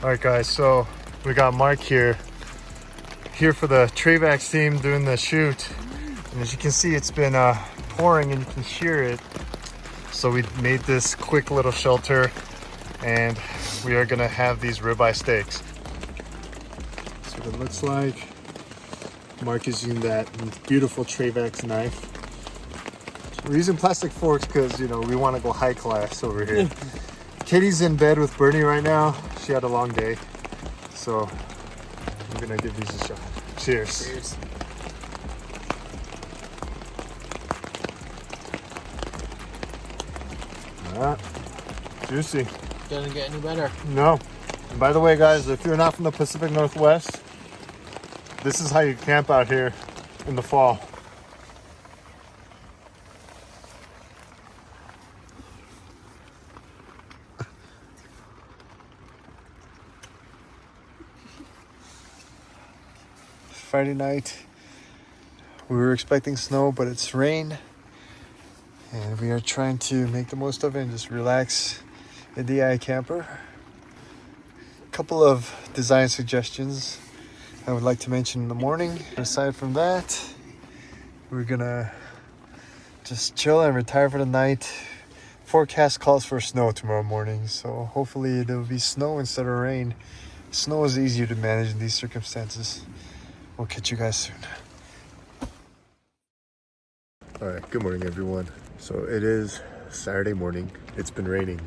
Alright guys, so we got Mark here for the Trayvax team doing the shoot. And as you can see, it's been pouring and you can hear it. So we made this quick little shelter and we are gonna have these ribeye steaks. That's what it looks like. Mark is using that beautiful Trayvax knife. We're using plastic forks because, you know, we want to go high class over here. Katie's in bed with Bernie right now. She had a long day. So I'm gonna give these a shot. Cheers. Cheers. Juicy. Doesn't get any better. No. And by the way, guys, if you're not from the Pacific Northwest, this is how you camp out here in the fall. Friday night, we were expecting snow, but it's rain. And we are trying to make the most of it and just relax in the iKamper. A couple of design suggestions I would like to mention in the morning. Aside from that, we're gonna just chill and retire for the night. Forecast calls for snow tomorrow morning, so hopefully there will be snow instead of rain. Snow is easier to manage in these circumstances. We'll catch you guys soon. All right, good morning everyone. So it is Saturday morning. It's been raining,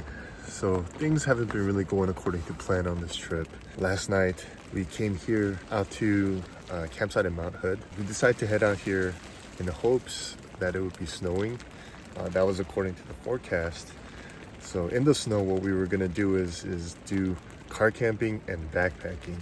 so things haven't been really going according to plan on this trip. Last night we came here out to a campsite in Mount Hood. We decided to head out here in the hopes that it would be snowing. That was according to the forecast. So in the snow, what we were gonna do is do car camping and backpacking.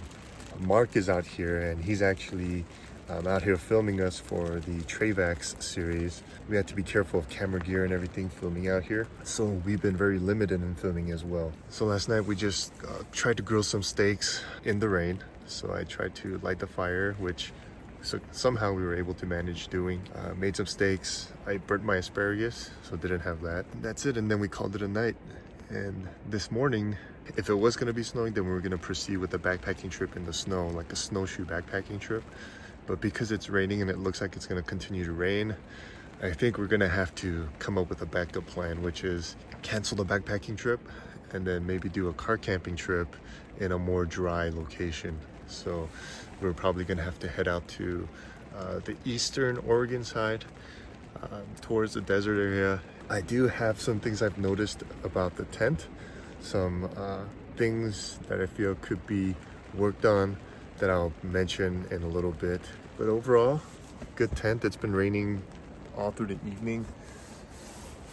Mark is out here and he's actually out here filming us for the Trayvax series. We had to be careful of camera gear and everything filming out here. So we've been very limited in filming as well. So last night we just tried to grill some steaks in the rain. So I tried to light the fire, which somehow we were able to manage doing. Made some steaks. I burnt my asparagus, so didn't have that. That's it, and then we called it a night. And this morning, if it was gonna be snowing, then we were gonna proceed with a backpacking trip in the snow, like a snowshoe backpacking trip. But because it's raining and it looks like it's gonna continue to rain, I think we're gonna have to come up with a backup plan, which is cancel the backpacking trip and then maybe do a car camping trip in a more dry location. So we're probably gonna have to head out to the eastern Oregon side, towards the desert area. I do have some things I've noticed about the tent, some things that I feel could be worked on that I'll mention in a little bit. But overall, good tent. It's been raining all through the evening.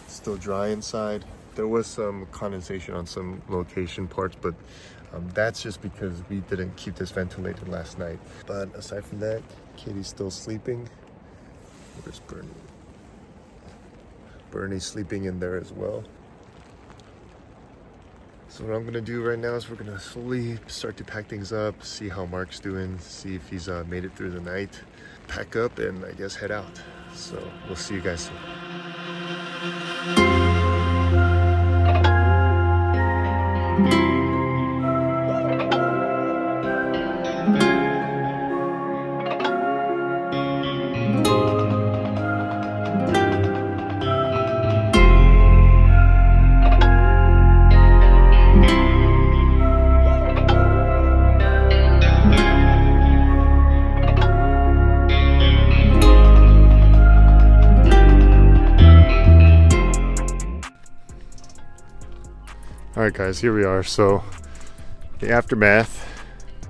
It's still dry inside. There was some condensation on some location parts, but that's just because we didn't keep this ventilated last night. But aside from that, Katie's still sleeping. Where's Bernie? Bernie's sleeping in there as well. So what I'm gonna do right now is we're gonna slowly start to pack things up, see how Mark's doing, see if he's made it through the night, pack up, and I guess head out. So we'll see you guys soon. Alright guys, here we are. So the aftermath.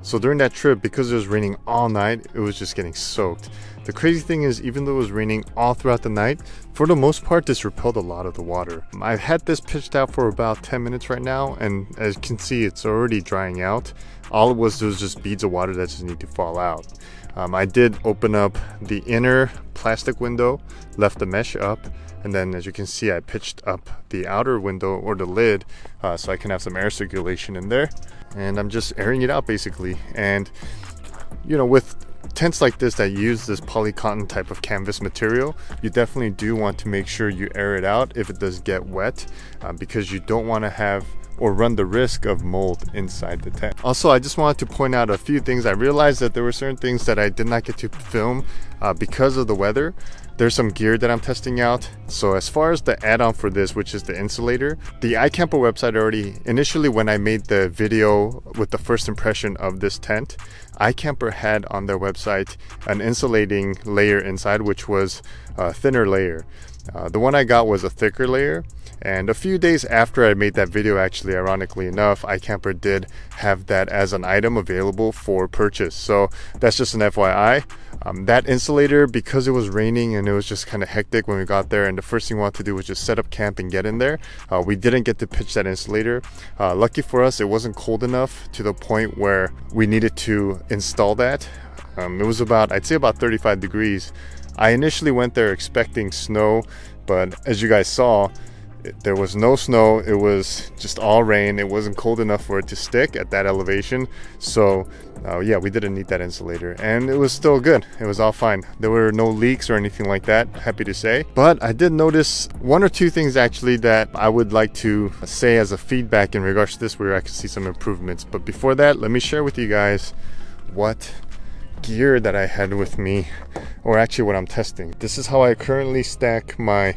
So during that trip, because it was raining all night, it was just getting soaked. The crazy thing is, even though it was raining all throughout the night, for the most part this repelled a lot of the water. I've had this pitched out for about 10 minutes right now, and as you can see, it's already drying out. All it was just beads of water that just need to fall out. I did open up the inner plastic window, left the mesh up, and then as you can see, I pitched up the outer window or the lid so I can have some air circulation in there, and I'm just airing it out basically. And you know, with tents like this that use this polycotton type of canvas material, you definitely do want to make sure you air it out if it does get wet, because you don't want to have or run the risk of mold inside the tent. Also, I just wanted to point out a few things. I realized that there were certain things that I did not get to film because of the weather. There's some gear that I'm testing out. So as far as the add-on for this, which is the insulator, the iKamper website already, initially when I made the video with the first impression of this tent, iKamper had on their website an insulating layer inside, which was a thinner layer. The one I got was a thicker layer. And a few days after I made that video, actually, ironically enough, iKamper did have that as an item available for purchase. So that's just an FYI. That insulator, because it was raining and it was just kind of hectic when we got there, and the first thing we wanted to do was just set up camp and get in there, we didn't get to pitch that insulator. Lucky for us, it wasn't cold enough to the point where we needed to install that. It was about, I'd say about 35 degrees. I initially went there expecting snow, but as you guys saw, there was no snow. It was just all rain. It wasn't cold enough for it to stick at that elevation. So yeah, we didn't need that insulator, and it was still good. It was all fine. There were no leaks or anything like that, happy to say. But I did notice one or two things actually that I would like to say as a feedback in regards to this, where I can see some improvements. But before that, let me share with you guys what gear that I had with me, or actually what I'm testing. This is how I currently stack my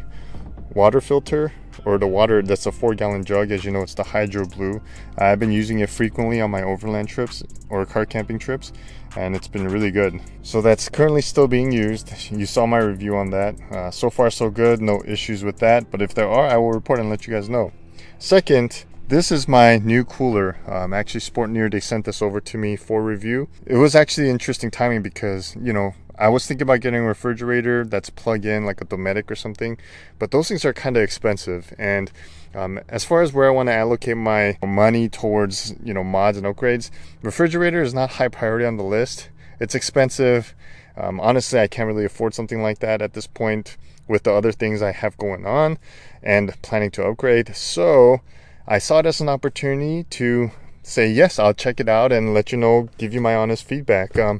water filter, or the water that's a 4-gallon jug. As you know, it's the Hydro Blue. I've been using it frequently on my overland trips or car camping trips, and it's been really good. So that's currently still being used. You saw my review on that. So far so good, no issues with that, but if there are, I will report and let you guys know. Second, this is my new cooler. Actually, Sportneer, they sent this over to me for review. It was actually interesting timing because, you know, I was thinking about getting a refrigerator that's plug-in, like a Dometic or something, but those things are kind of expensive. And as far as where I want to allocate my money towards, you know, mods and upgrades, refrigerator is not high priority on the list. It's expensive. Honestly, I can't really afford something like that at this point with the other things I have going on and planning to upgrade. So I saw it as an opportunity to say, yes, I'll check it out and let you know, give you my honest feedback. A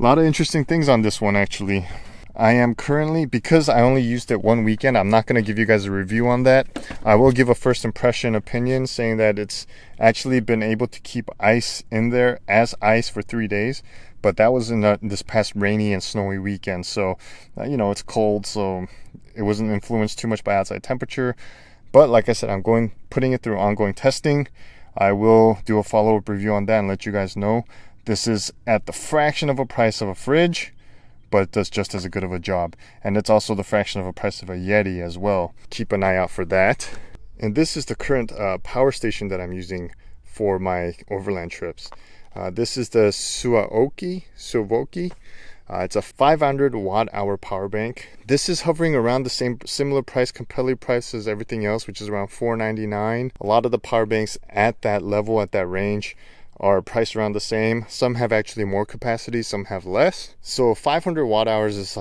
lot of interesting things on this one, actually. I am currently, because I only used it one weekend, I'm not going to give you guys a review on that. I will give a first impression opinion saying that it's actually been able to keep ice in there as ice for 3 days. But that was in this past rainy and snowy weekend. So, you know, it's cold, so it wasn't influenced too much by outside temperature. But like I said, I'm putting it through ongoing testing. I will do a follow-up review on that and let you guys know. This is at the fraction of a price of a fridge, but it does just as good of a job. And it's also the fraction of a price of a Yeti as well. Keep an eye out for that. And this is the current power station that I'm using for my overland trips. This is the Suwoki. It's a 500 watt-hour power bank. This is hovering around the similar price, competitive price as everything else, which is around $499. A lot of the power banks at that level, at that range, are priced around the same. Some have actually more capacity, some have less. So 500 watt hours is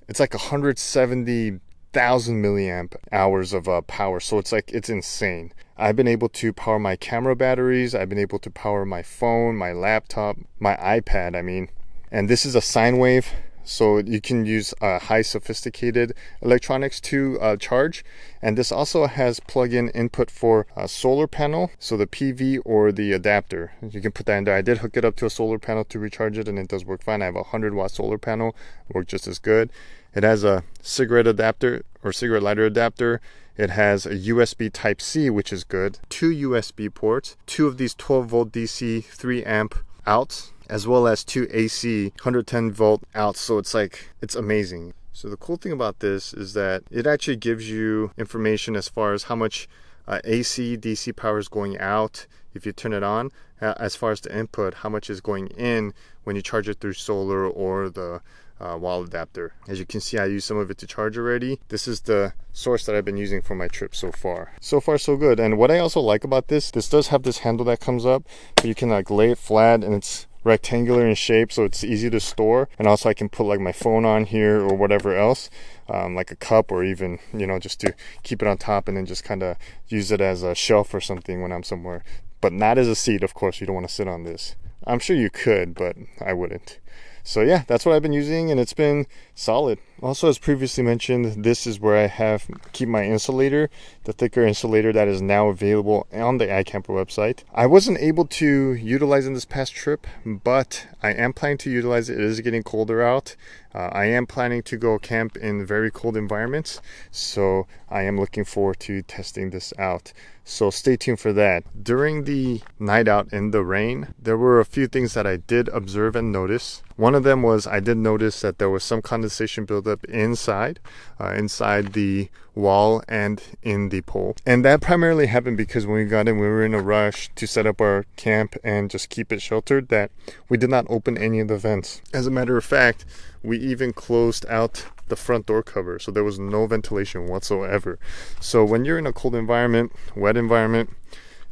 it's like 170,000 milliamp hours of power. So it's insane. I've been able to power my camera batteries. I've been able to power my phone, my laptop, my iPad, and this is a sine wave. So you can use high sophisticated electronics to charge. And this also has plug-in input for a solar panel. So the PV or the adapter, you can put that in there. I did hook it up to a solar panel to recharge it, and it does work fine. I have a 100-watt solar panel, worked just as good. It has a cigarette adapter or cigarette lighter adapter. It has a USB Type-C, which is good. 2 USB ports, 2 of these 12-volt DC 3-amp outs, as well as 2 AC 110 volt outs. So it's amazing. So the cool thing about this is that it actually gives you information as far as how much AC DC power is going out if you turn it on, as far as the input, how much is going in when you charge it through solar or the wall adapter. As you can see, I used some of it to charge already. This is the source that I've been using for my trip so far. So far so good. And what I also like about this does have this handle that comes up, but you can lay it flat, and it's rectangular in shape, so it's easy to store. And also I can put my phone on here or whatever else, like a cup, or even, just to keep it on top, and then just kind of use it as a shelf or something when I'm somewhere. But not as a seat, of course. You don't want to sit on this. I'm sure you could, but I wouldn't. So yeah, that's what I've been using, and it's been solid. Also, as previously mentioned, this is where I keep my insulator, the thicker insulator that is now available on the iKamper website. I wasn't able to utilize in this past trip, but I am planning to utilize it. It is getting colder out. I am planning to go camp in very cold environments, so I am looking forward to testing this out. So stay tuned for that. During the night out in the rain, there were a few things that I did observe and notice. One of them was I did notice that there was some condensation buildup inside the wall and in the pole. And that primarily happened because when we got in, we were in a rush to set up our camp and just keep it sheltered, that we did not open any of the vents. As a matter of fact, we even closed out the front door cover, so there was no ventilation whatsoever. So when you're in a cold environment, wet environment,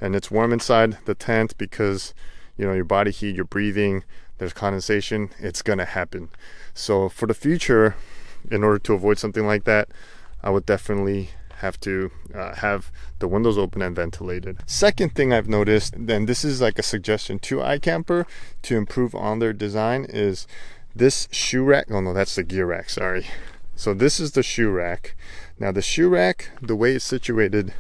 and it's warm inside the tent because, you know, your body heat, you're breathing, there's condensation, it's gonna happen. So for the future, in order to avoid something like that, I would definitely have to have the windows open and ventilated. Second thing I've noticed, and this is like a suggestion to iKamper to improve on their design, is this shoe rack. Oh no, that's the gear rack, sorry. So this is the shoe rack. Now the shoe rack, the way it's situated,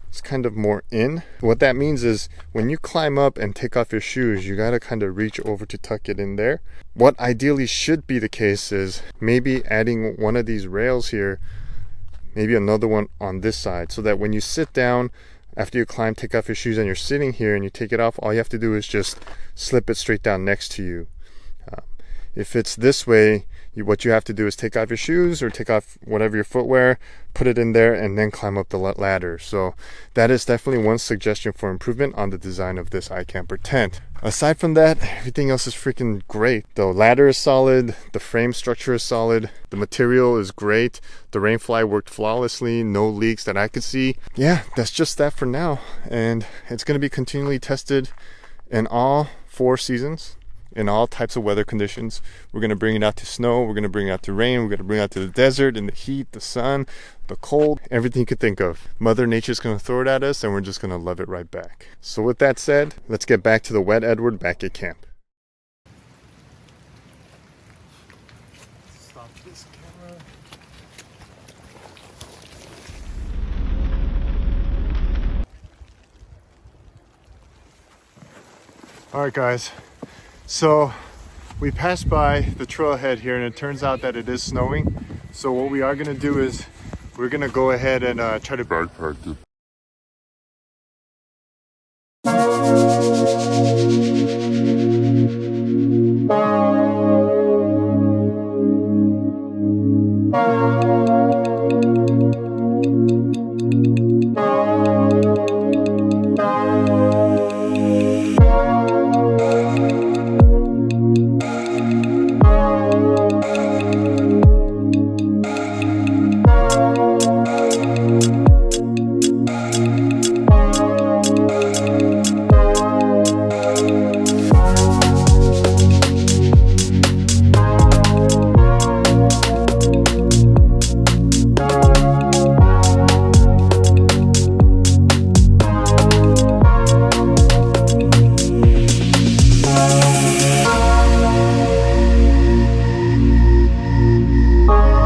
it's kind of more in. What that means is when you climb up and take off your shoes, you gotta kind of reach over to tuck it in there. What ideally should be the case is maybe adding one of these rails here, maybe another one on this side, so that when you sit down after you climb, take off your shoes, and you're sitting here and you take it off, all you have to do is just slip it straight down next to you. If it's this way, what you have to do is take off your shoes or take off whatever your footwear, put it in there, and then climb up the ladder. So that is definitely one suggestion for improvement on the design of this iKamper tent. Aside from that, everything else is freaking great. The ladder is solid, the frame structure is solid, the material is great, the rainfly worked flawlessly, no leaks that I could see. Yeah, that's just that for now. And it's going to be continually tested in all 4 seasons. In all types of weather conditions. We're going to bring it out to snow, we're going to bring it out to rain, we're going to bring it out to the desert, in the heat, the sun, the cold, everything you could think of. Mother Nature's going to throw it at us, and we're just going to love it right back. So with that said, let's get back to the wet Edward back at camp. Stop this camera. Alright guys, so we passed by the trailhead here and it turns out that it is snowing. So what we are going to do is we're going to go ahead and try to backpack it.